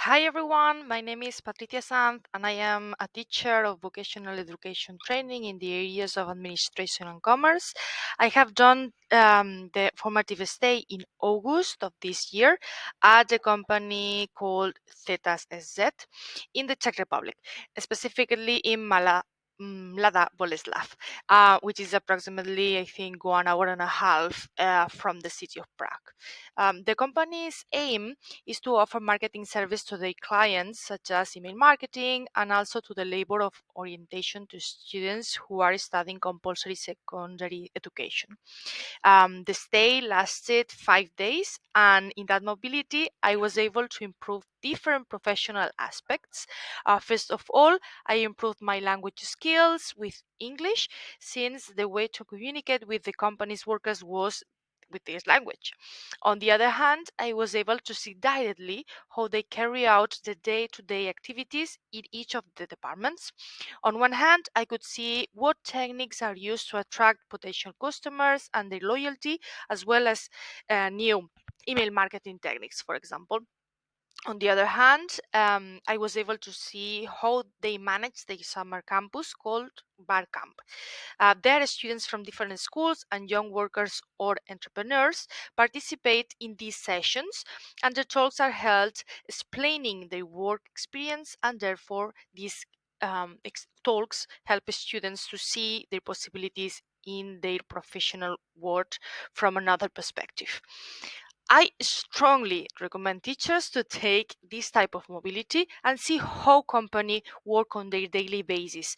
Hi everyone, my name is Patrícia Sanz and I am a teacher of vocational education training in the areas of administration and commerce. I have done the formative stay in August of this year at a company called ZSZ in the Czech Republic, specifically in Mlada, Boleslav, which is approximately, I think, 1 hour and a half from the city of Prague. The company's aim is to offer marketing service to their clients, such as email marketing, and also to the labor of orientation to students who are studying compulsory secondary education. The stay lasted 5 days, and in that mobility, I was able to improve different professional aspects. First of all, I improved my language skills with English, since the way to communicate with the company's workers was with this language. On the other hand, I was able to see directly how they carry out the day to day activities in each of the departments. On one hand, I could see what techniques are used to attract potential customers and their loyalty, as well as new email marketing techniques, for example. On the other hand, I was able to see how they manage the summer campus called Bar Camp. There, students from different schools and young workers or entrepreneurs participate in these sessions, and the talks are held explaining their work experience, and therefore, these talks help students to see their possibilities in their professional world from another perspective. I strongly recommend teachers to take this type of mobility and see how company work on their daily basis.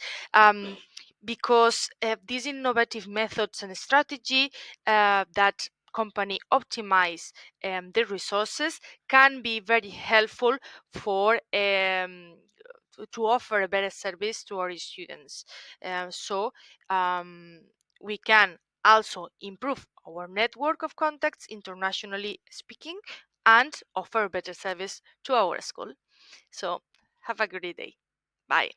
Because these innovative methods and strategy that company optimize their resources can be very helpful for to offer a better service to our students. So we can also improve our network of contacts internationally speaking and offer better service to our school. So have a great day. Bye.